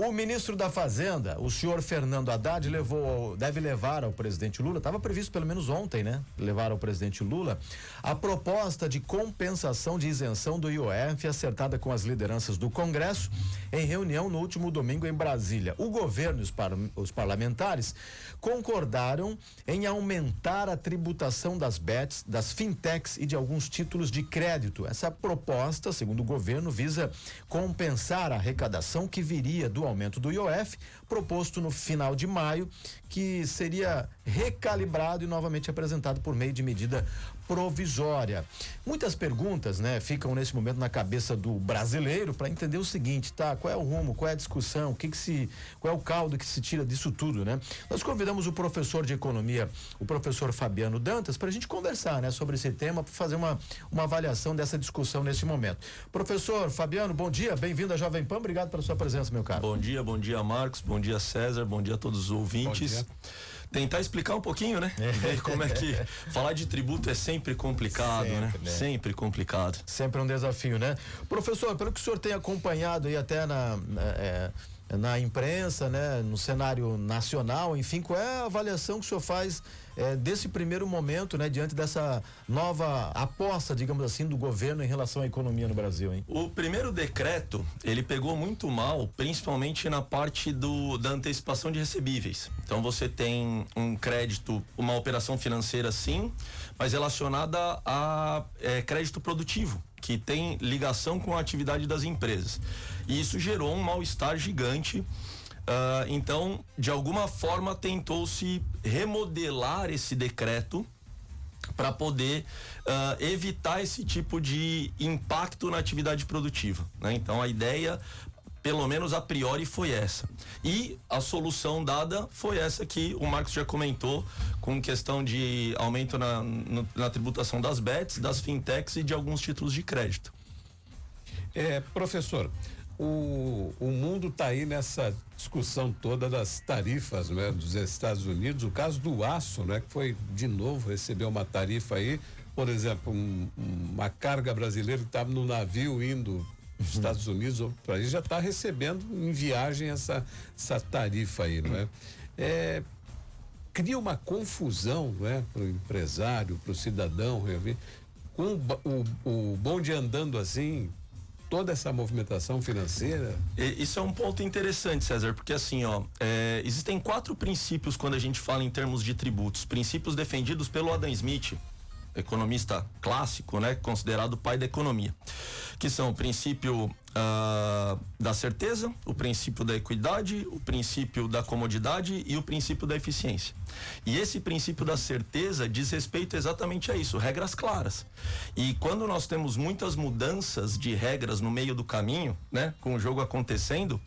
O ministro da Fazenda, o senhor Fernando Haddad, deve levar ao presidente Lula, estava previsto pelo menos ontem, né? Levar ao presidente Lula a proposta de compensação de isenção do IOF acertada com as lideranças do Congresso em reunião no último domingo em Brasília. O governo e os parlamentares concordaram em aumentar a tributação das bets, das fintechs e de alguns títulos de crédito. Essa proposta, segundo o governo, visa compensar a arrecadação que viria do aumento do IOF, proposto no final de maio, que seria recalibrado e novamente apresentado por meio de medida provisória. Muitas perguntas, né, ficam nesse momento na cabeça do brasileiro para entender o seguinte, tá? Qual é o rumo, qual é a discussão, qual é o caldo que se tira disso tudo, né? Nós convidamos o professor de economia, o professor Fabiano Dantas, para a gente conversar, né, sobre esse tema, para fazer uma avaliação dessa discussão nesse momento. Professor Fabiano, bom dia, bem-vindo à Jovem Pan, obrigado pela sua presença, meu caro. Bom dia, Marcos, bom dia, César, bom dia a todos os ouvintes. Tentar explicar um pouquinho, né? Como é que falar de tributo é sempre complicado, sempre, né? Sempre complicado. Sempre um desafio, né? Professor, pelo que o senhor tem acompanhado aí até na imprensa, né, no cenário nacional, enfim, qual é a avaliação que o senhor faz desse primeiro momento, né, diante dessa nova aposta, digamos assim, do governo em relação à economia no Brasil, hein? O primeiro decreto, ele pegou muito mal, principalmente na parte da antecipação de recebíveis. Então você tem um crédito, uma operação financeira sim, mas relacionada a crédito produtivo, que tem ligação com a atividade das empresas. E isso gerou um mal-estar gigante. Então, de alguma forma, tentou-se remodelar esse decreto para poder evitar esse tipo de impacto na atividade produtiva, né? Então, a ideia, pelo menos a priori, foi essa. E a solução dada foi essa que o Marcos já comentou, com questão de aumento na tributação das bets, das fintechs e de alguns títulos de crédito. Professor, o mundo está aí nessa discussão toda das tarifas, né, dos Estados Unidos. O caso do aço, né, que foi de novo receber uma tarifa aí, por exemplo, uma carga brasileira que estava no navio indo dos Estados Unidos ou para aí já está recebendo em viagem essa tarifa aí, não é? Cria uma confusão, né, para o empresário, para o cidadão, com o bonde andando assim, toda essa movimentação financeira. Isso é um ponto interessante, César, porque assim, existem 4 princípios quando a gente fala em termos de tributos, princípios defendidos pelo Adam Smith, economista clássico, né, considerado o pai da economia, que são o princípio da certeza, o princípio da equidade, o princípio da comodidade e o princípio da eficiência. E esse princípio da certeza diz respeito exatamente a isso, regras claras. E quando nós temos muitas mudanças de regras no meio do caminho, né, com o jogo acontecendo,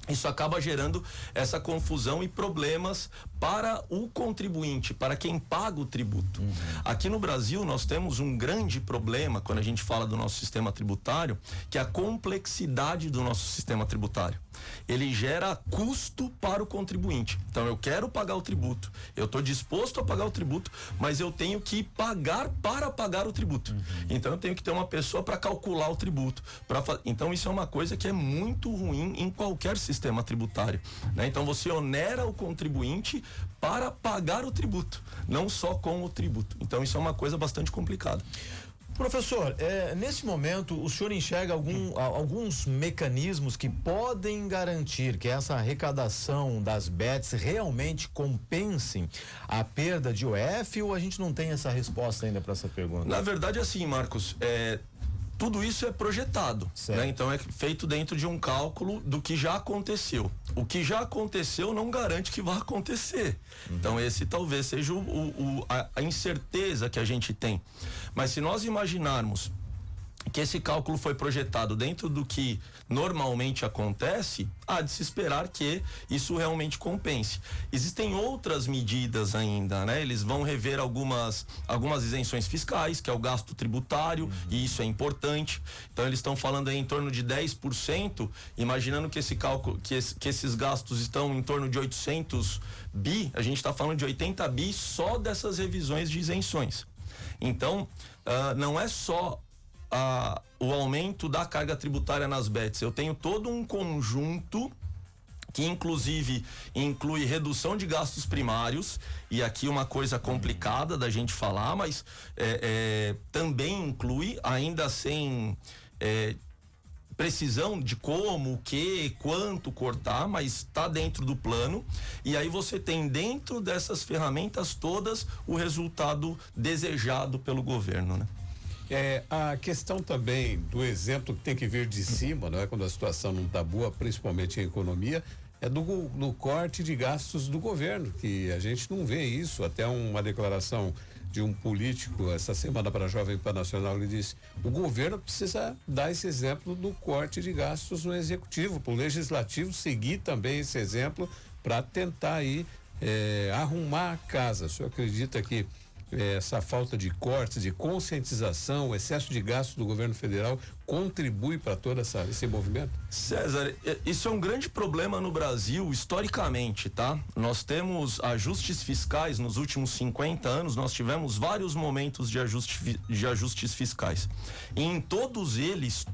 isso acaba gerando essa confusão e problemas para o contribuinte, para quem paga o tributo. Aqui no Brasil nós temos um grande problema quando a gente fala do nosso sistema tributário, que é a complexidade do nosso sistema tributário. Ele gera custo para o contribuinte. Então eu quero pagar o tributo, eu estou disposto a pagar o tributo, mas eu tenho que pagar para pagar o tributo. Então eu tenho que ter uma pessoa para calcular o tributo. Então isso é uma coisa que é muito ruim em qualquer sistema tributário, né? Então você onera o contribuinte para pagar o tributo, não só com o tributo. Então isso é uma coisa bastante complicada. Professor, nesse momento o senhor enxerga alguns mecanismos que podem garantir que essa arrecadação das bets realmente compensem a perda de IOF, ou a gente não tem essa resposta ainda para essa pergunta? Na verdade, assim, Marcos, tudo isso é projetado, né? Então é feito dentro de um cálculo do que já aconteceu. O que já aconteceu não garante que vai acontecer. Então esse talvez seja a incerteza que a gente tem. Mas se nós imaginarmos que esse cálculo foi projetado dentro do que normalmente acontece, há de se esperar que isso realmente compense. Existem outras medidas ainda, né? Eles vão rever algumas isenções fiscais, que é o gasto tributário, e isso é importante. Então eles estão falando aí em torno de 10%, imaginando que esse cálculo, que esses gastos estão em torno de 800 bi, a gente está falando de 80 bi só dessas revisões de isenções. Então, não é só o aumento da carga tributária nas bets. Eu tenho todo um conjunto que inclusive inclui redução de gastos primários, e aqui uma coisa complicada da gente falar, mas também inclui, ainda sem precisão de como, o que, quanto cortar, mas está dentro do plano, e aí você tem dentro dessas ferramentas todas o resultado desejado pelo governo, né? A questão também do exemplo que tem que vir de cima, não é? Quando a situação não está boa, principalmente em economia, é no corte de gastos do governo, que a gente não vê isso. Até uma declaração de um político essa semana para a Jovem Pan Nacional, ele disse: o governo precisa dar esse exemplo do corte de gastos no executivo, para o legislativo seguir também esse exemplo para tentar aí arrumar a casa. O senhor acredita que essa falta de cortes, de conscientização, o excesso de gasto do governo federal contribui para todo esse movimento? César, isso é um grande problema no Brasil historicamente, tá? Nós temos ajustes fiscais nos últimos 50 anos, nós tivemos vários momentos de ajustes fiscais. E em todos eles,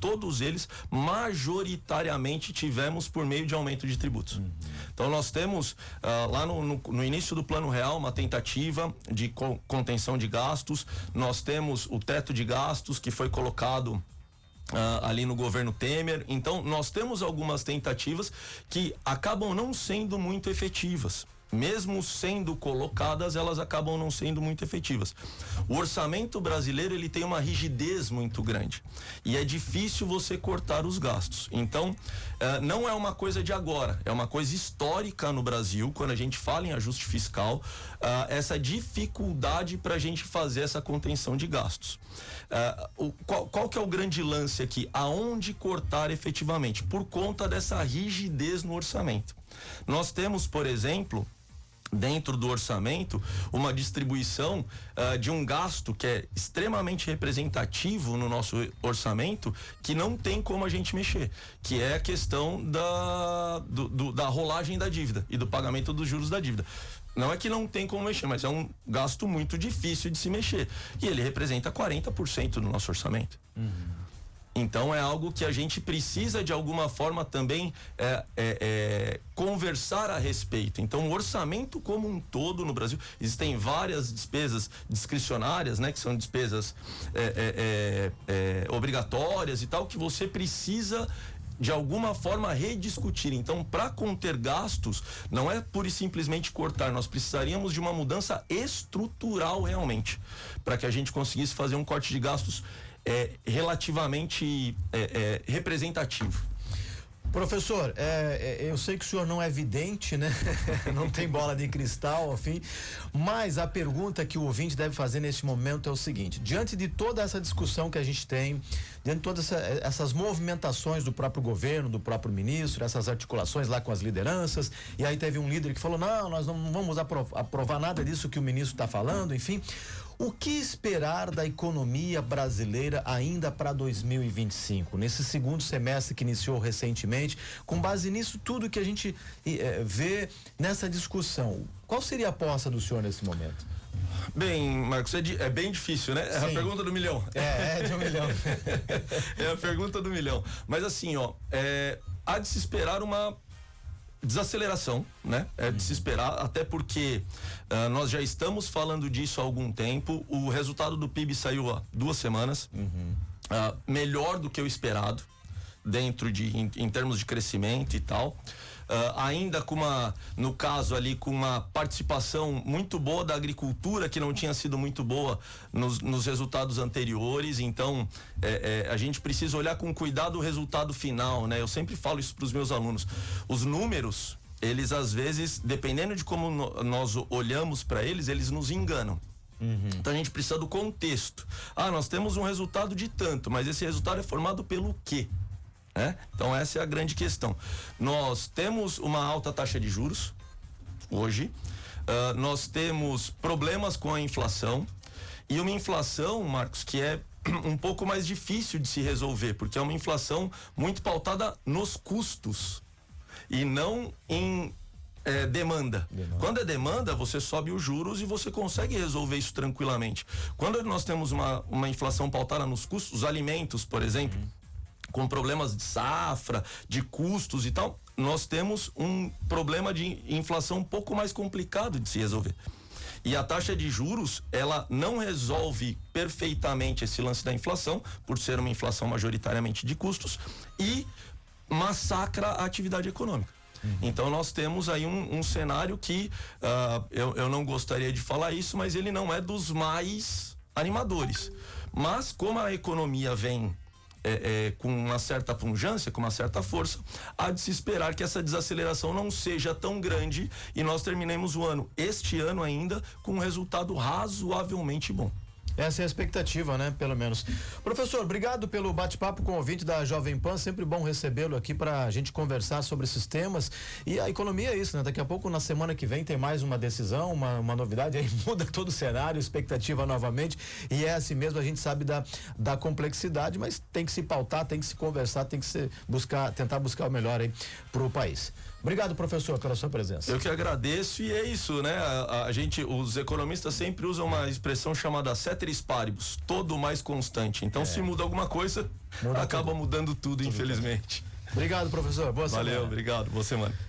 majoritariamente tivemos por meio de aumento de tributos. Então nós temos lá no início do Plano Real uma tentativa de contenção de gastos, nós temos o teto de gastos que foi colocado ali no governo Temer. Então nós temos algumas tentativas que acabam não sendo muito efetivas. Mesmo sendo colocadas, elas acabam não sendo muito efetivas. O orçamento brasileiro, ele tem uma rigidez muito grande e é difícil você cortar os gastos. Então, não é uma coisa de agora, é uma coisa histórica no Brasil, quando a gente fala em ajuste fiscal, essa dificuldade para a gente fazer essa contenção de gastos. Qual que é o grande lance aqui? Aonde cortar efetivamente? Por conta dessa rigidez no orçamento. Nós temos, por exemplo, dentro do orçamento, uma distribuição de um gasto que é extremamente representativo no nosso orçamento, que não tem como a gente mexer, que é a questão da rolagem da dívida e do pagamento dos juros da dívida. Não é que não tem como mexer, mas é um gasto muito difícil de se mexer. E ele representa 40% do nosso orçamento. Então é algo que a gente precisa de alguma forma também conversar a respeito. Então o orçamento como um todo no Brasil, existem várias despesas discricionárias, né, que são despesas obrigatórias e tal, que você precisa de alguma forma rediscutir. Então, para conter gastos, não é pura e simplesmente cortar, nós precisaríamos de uma mudança estrutural realmente, para que a gente conseguisse fazer um corte de gastos relativamente representativo. Professor, eu sei que o senhor não é vidente, né? Não tem bola de cristal, enfim, mas a pergunta que o ouvinte deve fazer neste momento é o seguinte: diante de toda essa discussão que a gente tem, diante de todas essas movimentações do próprio governo, do próprio ministro, essas articulações lá com as lideranças, e aí teve um líder que falou: não, nós não vamos aprovar nada disso que o ministro está falando, enfim. O que esperar da economia brasileira ainda para 2025, nesse segundo semestre que iniciou recentemente, com base nisso tudo que a gente vê nessa discussão? Qual seria a aposta do senhor nesse momento? Bem, Marcos, é bem difícil, né? É a pergunta do milhão. É de 1 milhão. É a pergunta do milhão. Mas assim, há de se esperar uma desaceleração, né? É de se esperar, até porque nós já estamos falando disso há algum tempo. O resultado do PIB saiu há 2 semanas, melhor do que o esperado, em termos de crescimento e tal. Ainda no caso ali, com uma participação muito boa da agricultura, que não tinha sido muito boa nos resultados anteriores. Então a gente precisa olhar com cuidado o resultado final, né? Eu sempre falo isso para os meus alunos: os números, eles às vezes, dependendo de como nós olhamos para eles nos enganam. Então a gente precisa do contexto. Nós temos um resultado de tanto, mas esse resultado é formado pelo quê? Então essa é a grande questão. Nós temos uma alta taxa de juros hoje, nós temos problemas com a inflação, e uma inflação, Marcos, que é um pouco mais difícil de se resolver, porque é uma inflação muito pautada nos custos e não em demanda. Quando é demanda, você sobe os juros e você consegue resolver isso tranquilamente. Quando nós temos uma inflação pautada nos custos, os alimentos, por exemplo, com problemas de safra, de custos e tal, nós temos um problema de inflação um pouco mais complicado de se resolver. E a taxa de juros, ela não resolve perfeitamente esse lance da inflação, por ser uma inflação majoritariamente de custos, e massacra a atividade econômica. Então nós temos aí um cenário que eu não gostaria de falar isso, mas ele não é dos mais animadores. Mas como a economia vem com uma certa pungência, com uma certa força, há de se esperar que essa desaceleração não seja tão grande e nós terminemos o ano, este ano ainda, com um resultado razoavelmente bom. Essa é a expectativa, né? Pelo menos. Professor, obrigado pelo bate-papo com o ouvinte da Jovem Pan. Sempre bom recebê-lo aqui para a gente conversar sobre esses temas. E a economia é isso, né? Daqui a pouco, na semana que vem, tem mais uma decisão, uma novidade. Aí muda todo o cenário, expectativa novamente. E é assim mesmo, a gente sabe da complexidade, mas tem que se pautar, tem que se conversar, tem que tentar buscar o melhor aí pro país. Obrigado, professor, pela sua presença. Eu que agradeço, e é isso, né? Os economistas sempre usam uma expressão chamada ceteris paribus, todo mais constante. Então, se muda alguma coisa, acaba mudando tudo, infelizmente. Obrigado, professor. Boa semana. Valeu, obrigado. Boa semana.